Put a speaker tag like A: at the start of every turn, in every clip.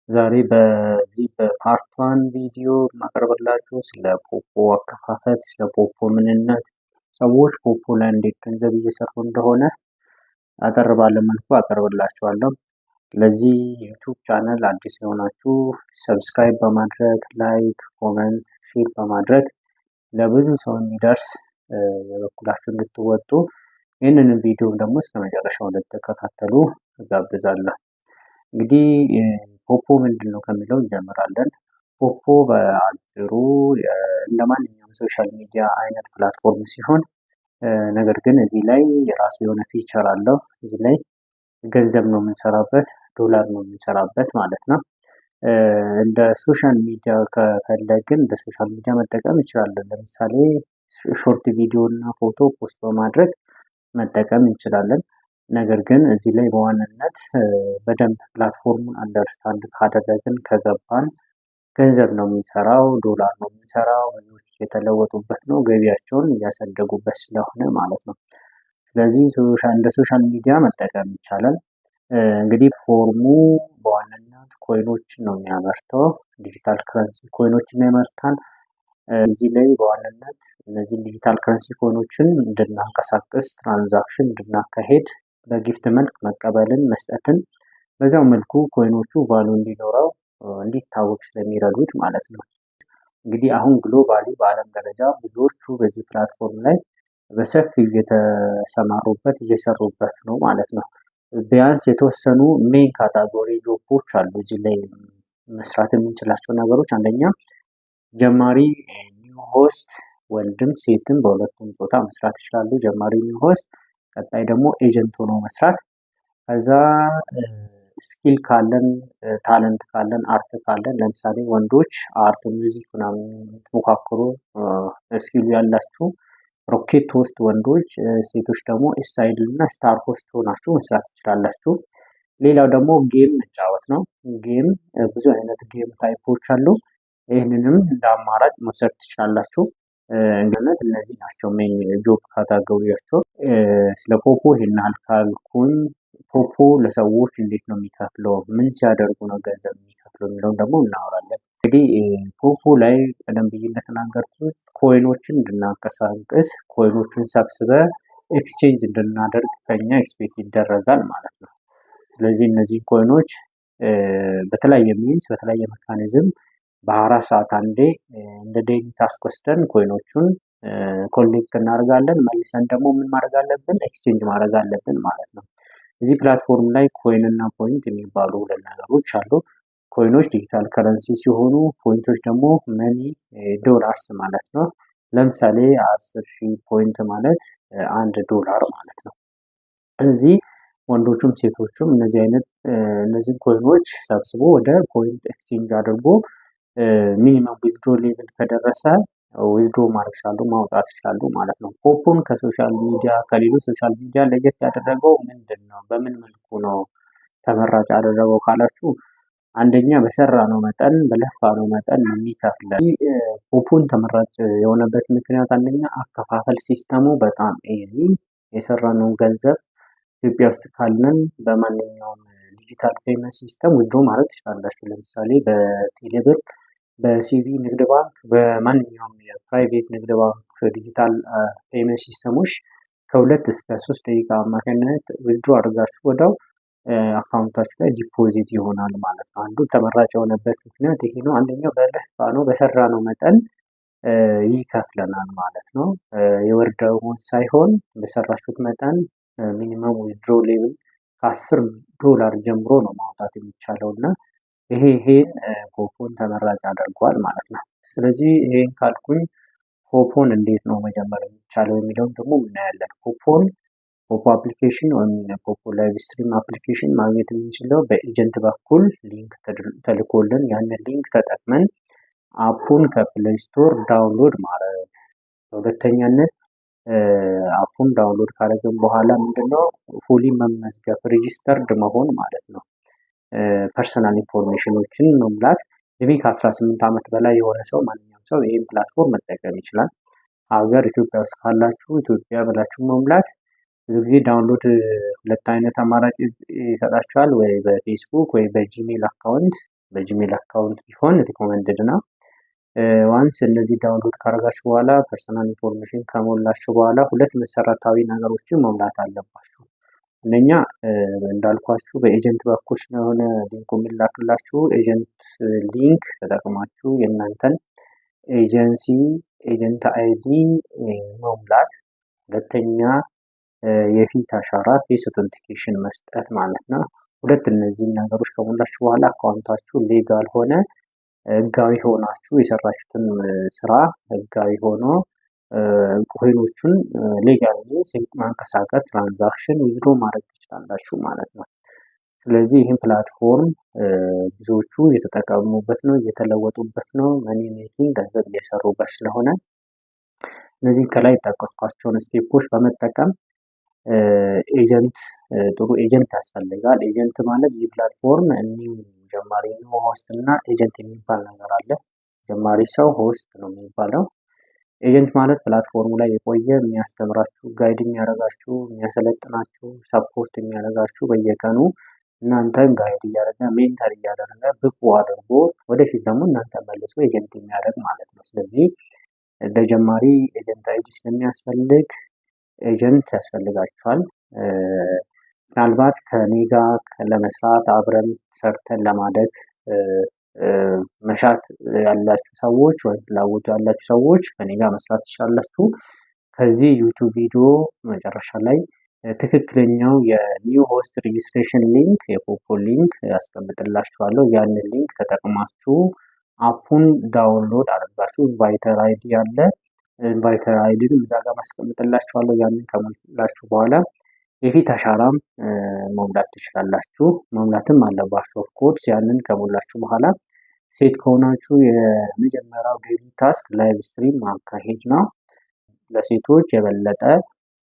A: ዛሬ በዚህ በፓርት ዋን ቪዲዮ ማቀርብላችሁ ስለ ፖፖ አከፋፈት፣ ስለ ፖፖ ምንነት፣ ሰዎች ፖፖ ላይ እንዴት ገንዘብ እየሰሩ እንደሆነ አጠር ባለ መልኩ አቀርብላችኋለሁ። ለዚህ ዩቱብ ቻናል አዲስ የሆናችሁ ሰብስክራይብ በማድረግ ላይክ፣ ኮመንት፣ ሼር በማድረግ ለብዙ ሰው እንዲደርስ የበኩላችሁ እንድትወጡ ይህንን ቪዲዮ ደግሞ እስከ መጨረሻው እንድትከታተሉ እጋብዛለሁ። እንግዲህ ፖፖ ምንድን ነው ከሚለው እንጀምራለን። ፖፖ በአጭሩ እንደማንኛውም ሶሻል ሚዲያ አይነት ፕላትፎርም ሲሆን ነገር ግን እዚህ ላይ የራሱ የሆነ ፊቸር አለው። እዚህ ላይ ገንዘብ ነው የምንሰራበት፣ ዶላር ነው የምንሰራበት ማለት ነው። እንደ ሶሻል ሚዲያ ከፈለግን እንደ ሶሻል ሚዲያ መጠቀም እንችላለን። ለምሳሌ ሾርት ቪዲዮ እና ፎቶ ፖስት በማድረግ መጠቀም እንችላለን። ነገር ግን እዚህ ላይ በዋናነት በደንብ ፕላትፎርሙን አንደርስታንድ ካደረግን ከገባን ገንዘብ ነው የምንሰራው፣ ዶላር ነው የምንሰራው፣ ብዙዎች የተለወጡበት ነው፣ ገቢያቸውን እያሳደጉበት ስለሆነ ማለት ነው። ስለዚህ እንደ ሶሻል ሚዲያ መጠቀም ይቻላል። እንግዲህ ፎርሙ በዋናነት ኮይኖችን ነው የሚያመርተው፣ ዲጂታል ከረንሲ ኮይኖችን ያመርታል። እዚህ ላይ በዋናነት እነዚህ ዲጂታል ከረንሲ ኮይኖችን እንድናንቀሳቀስ፣ ትራንዛክሽን እንድናካሄድ፣ በጊፍት መልክ መቀበልን መስጠትን፣ በዛው መልኩ ኮይኖቹ ቫሉ እንዲኖረው እንዲታወቅ ስለሚረዱት ማለት ነው። እንግዲህ አሁን ግሎባሊ በዓለም ደረጃ ብዙዎቹ በዚህ ፕላትፎርም ላይ በሰፊው እየተሰማሩበት እየሰሩበት ነው ማለት ነው። ቢያንስ የተወሰኑ ሜን ካታጎሪ ጆቦች አሉ እዚህ ላይ መስራት የምንችላቸው ነገሮች። አንደኛ ጀማሪ ኒው ሆስት፣ ወንድም ሴትም በሁለቱም ጾታ መስራት ይችላሉ። ጀማሪ ኒው ሆስት። ቀጣይ ደግሞ ኤጀንት ሆኖ መስራት። ከዛ ስኪል ካለን፣ ታለንት ካለን፣ አርት ካለን፣ ለምሳሌ ወንዶች አርት ሚውዚክ ምናምን የምትሞካክሩ ስኪሉ ያላችሁ ሮኬት ሆስት ወንዶች፣ ሴቶች ደግሞ ኤስአይድ እና ስታር ሆስት ሆናችሁ መስራት ትችላላችሁ። ሌላው ደግሞ ጌም መጫወት ነው። ጌም ብዙ አይነት ጌም ታይፖች አሉ። ይህንንም እንደ አማራጭ መውሰድ ትችላላችሁ። እንግዲህ እነዚህ ናቸው ሜን ጆብ ካታጎሪያቸው። ስለ ፖፖ ይሄን ካልኩኝ ፖፖ ለሰዎች እንዴት ነው የሚከፍለው፣ ምን ሲያደርጉ ነው ገንዘብ የሚከፍለው የሚለውን ደግሞ እናወራለን። እንግዲህ ፖፖ ላይ ቀደም ብዬ እንደተናገርኩት ኮይኖችን እንድናንቀሳቅስ፣ ኮይኖችን ሰብስበ ኤክስቼንጅ እንድናደርግ ከኛ ኤክስፔክት ይደረጋል ማለት ነው። ስለዚህ እነዚህ ኮይኖች በተለያየ ሚንስ በተለያየ ሜካኒዝም በ24 ሰዓት አንዴ እንደ ዴይሊ ታስክ ወስደን ኮይኖቹን ኮሌክት እናደርጋለን። መልሰን ደግሞ ምን ማድረግ አለብን? ኤክስቼንጅ ማድረግ አለብን ማለት ነው። እዚህ ፕላትፎርም ላይ ኮይን እና ፖይንት የሚባሉ ሁለት ነገሮች አሉ። ኮይኖች ዲጂታል ከረንሲ ሲሆኑ ፖይንቶች ደግሞ መኒ ዶላርስ ማለት ነው። ለምሳሌ 10,000 ፖይንት ማለት $1 ማለት ነው። እዚህ ወንዶቹም ሴቶቹም እነዚህ ኮይኖች ሰብስቦ ወደ ፖይንት ኤክስቼንጅ አድርጎ ሚኒመም ዊዝድሮ ሌቭል ከደረሰ ዊዝድሮ ማድረግ ይችላሉ፣ ማውጣት ይችላሉ ማለት ነው። ፖፖን ከሶሻል ሚዲያ ከሌሎች ሶሻል ሚዲያ ለየት ያደረገው ምንድን ነው? በምን መልኩ ነው ተመራጭ ያደረገው ካላችሁ፣ አንደኛ በሰራ ነው መጠን በለፋ ነው መጠን የሚከፍለን። ፖፖን ተመራጭ የሆነበት ምክንያት አንደኛ አከፋፈል ሲስተሙ በጣም ኢዚ፣ የሰራነውን ገንዘብ ኢትዮጵያ ውስጥ ካለን በማንኛውም ዲጂታል ፔመንት ሲስተም ዊዝድሮ ማድረግ ትችላላችሁ። ለምሳሌ በቴሌብር፣ በሲቪ ንግድ ባንክ፣ በማንኛውም የፕራይቬት ንግድ ባንክ ዲጂታል ፔመንት ሲስተሞች ከ2 እስከ 3 ደቂቃ አማካኝነት ዊዝድሮ አድርጋችሁ ወዲያው አካውንታችሁ ላይ ዲፖዚት ይሆናል ማለት ነው። አንዱ ተመራጭ የሆነበት ምክንያት ይሄ ነው። አንደኛው በለፋ ነው በሰራ ነው መጠን ይከፍለናል ማለት ነው። የወር ደመወዝ ሳይሆን በሰራችሁት መጠን ሚኒመም ዊዝድሮ ሌቭል $10 ጀምሮ ነው ማውጣት የሚቻለው እና ይሄን ፖፖን ተመራጭ አድርጓል ማለት ነው። ስለዚህ ይሄን ካልኩኝ ፖፖን እንዴት ነው መጀመር የሚቻለው የሚለውን ደግሞ እናያለን። ፖፖ አፕሊኬሽን ወይም ፖፖ ላይቭ ስትሪም አፕሊኬሽን ማግኘት የምንችለው በኤጀንት በኩል ሊንክ ተልኮልን ያንን ሊንክ ተጠቅመን አፑን ከፕሌይ ስቶር ዳውንሎድ ማድረግ። በሁለተኛነት አፑን ዳውንሎድ ካደረግን በኋላ ምንድነው ፉሊ መመዝገብ ሬጂስተርድ መሆን ማለት ነው። ፐርሰናል ኢንፎርሜሽኖችን መሙላት። እድሜ ከ18 ዓመት በላይ የሆነ ሰው ማንኛውም ሰው ይህን ፕላትፎርም መጠቀም ይችላል። ሀገር ኢትዮጵያ ውስጥ ካላችሁ ኢትዮጵያ ብላችሁ መሙላት። ብዙ ጊዜ ዳውንሎድ ሁለት አይነት አማራጭ ይሰጣችኋል፣ ወይ በፌስቡክ ወይ በጂሜል አካውንት በጂሜል አካውንት ቢሆን ሪኮመንድድ ነው። ዋንስ እነዚህ ዳውንሎድ ካደረጋችሁ በኋላ ፐርሰናል ኢንፎርሜሽን ከሞላችሁ በኋላ ሁለት መሰረታዊ ነገሮችን መሙላት አለባችሁ። አንደኛ እንዳልኳችሁ በኤጀንት በኩል ስለሆነ ሊንኩ የሚላክላችሁ ኤጀንት ሊንክ ተጠቅማችሁ የእናንተን ኤጀንት አይዲ መሙላት። ሁለተኛ የፊት አሻራ ፌስ አውተንቲኬሽን መስጠት ማለት ነው። እነዚህን ነገሮች ከሞላችሁ በኋላ አካውንታችሁ ሌጋል ሆነ ህጋዊ ሆናችሁ የሰራችሁትን ስራ ህጋዊ ሆኖ ኮይኖቹን ሌጋሊ ማንቀሳቀስ ትራንዛክሽን ዊዝድሮ ማድረግ ትችላላችሁ ማለት ነው። ስለዚህ ይህን ፕላትፎርም ብዙዎቹ እየተጠቀሙበት ነው፣ እየተለወጡበት ነው፣ መኒ ሜኪንግ ገንዘብ እየሰሩበት ስለሆነ እነዚህ ከላይ የጠቀስኳቸውን ስቴፖች በመጠቀም ጥሩ ኤጀንት ያስፈልጋል። ኤጀንት ማለት እዚህ ፕላትፎርም ጀማሪ ነው፣ ሆስት እና ኤጀንት የሚባል ነገር አለ። ጀማሪ ሰው ሆስት ነው የሚባለው። ኤጀንት ማለት ፕላትፎርሙ ላይ የቆየ የሚያስተምራችሁ፣ ጋይድ የሚያደርጋችሁ፣ የሚያሰለጥናችሁ፣ ሰፖርት የሚያደርጋችሁ በየቀኑ እናንተን ጋይድ እያደረገ ሜንተር እያደረገ ብቁ አድርጎ ወደፊት ደግሞ እናንተ መልሶ ኤጀንት የሚያደርግ ማለት ነው። ስለዚህ ለጀማሪ ኤጀንት አይዲ ስለሚያስፈልግ ኤጀንት ያስፈልጋችኋል። ምናልባት ከኔ ጋር ለመስራት አብረን ሰርተን ለማደግ መሻት ያላችሁ ሰዎች ወይም ፍላጎቱ ያላችሁ ሰዎች ከኔ ጋር መስራት ትችላላችሁ። ከዚህ ዩቲዩብ ቪዲዮ መጨረሻ ላይ ትክክለኛው የኒው ሆስት ሬጂስትሬሽን ሊንክ የፖፖ ሊንክ ያስቀምጥላችኋለሁ። ያንን ሊንክ ተጠቅማችሁ አፑን ዳውንሎድ አድርጋችሁ ኢንቫይተር አይዲ ያለ ኢንቫይተር አይዲን እዛ ጋር ማስቀምጥላችኋለሁ። ያንን ከሞላችሁ በኋላ የፊት አሻራም መሙላት ትችላላችሁ። መሙላትም አለባችሁ ኦፍ ኮርስ። ያንን ከሞላችሁ በኋላ ሴት ከሆናችሁ የመጀመሪያው ዴይሊ ታስክ ላይቭ ስትሪም ማካሄድ ነው። ለሴቶች የበለጠ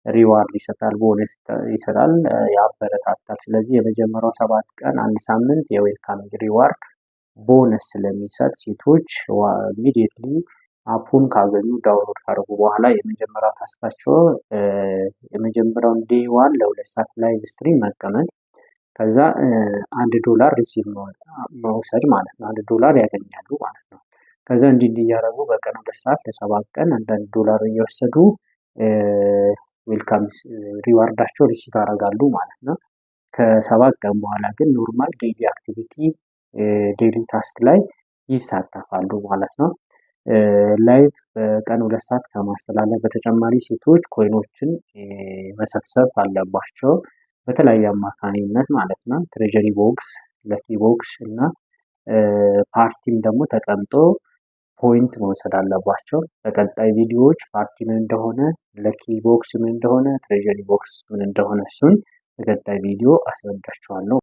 A: ሪዋርድ ይሰጣል፣ ቦነስ ይሰጣል፣ ያበረታታል። ስለዚህ የመጀመሪያው 7 ቀን 1 ሳምንት የዌልካሚንግ ሪዋርድ ቦነስ ስለሚሰጥ ሴቶች ኢሚዲየትሊ አፑን ካገኙ ዳውንሎድ ካደረጉ በኋላ የመጀመሪያው ታስካቸው የመጀመሪያውን ዴይ ዋን ለ2 ሰዓት ላይቭ ስትሪም መቀመጥ፣ ከዛ $1 ሪሲቭ መውሰድ ማለት ነው። $1 ያገኛሉ ማለት ነው። ከዛ እንዲህ እያደረጉ በቀን 2 ሰዓት ለ7 ቀን $1 እየወሰዱ ዌልካም ሪዋርዳቸው ሪሲቭ ያደርጋሉ ማለት ነው። ከ7 ቀን በኋላ ግን ኖርማል ዴይሊ አክቲቪቲ ዴይሊ ታስክ ላይ ይሳተፋሉ ማለት ነው። ላይቭ በቀን 2 ሰዓት ከማስተላለፍ በተጨማሪ ሴቶች ኮይኖችን መሰብሰብ አለባቸው በተለያየ አማካኝነት ማለት ነው። ትሬጀሪ ቦክስ፣ ለኪ ቦክስ እና ፓርቲም ደግሞ ተቀምጦ ፖይንት መውሰድ አለባቸው። በቀጣይ ቪዲዮዎች ፓርቲ ምን እንደሆነ፣ ለኪ ቦክስ ምን እንደሆነ፣ ትሬጀሪ ቦክስ ምን እንደሆነ እሱን በቀጣይ ቪዲዮ አስረዳችኋለሁ።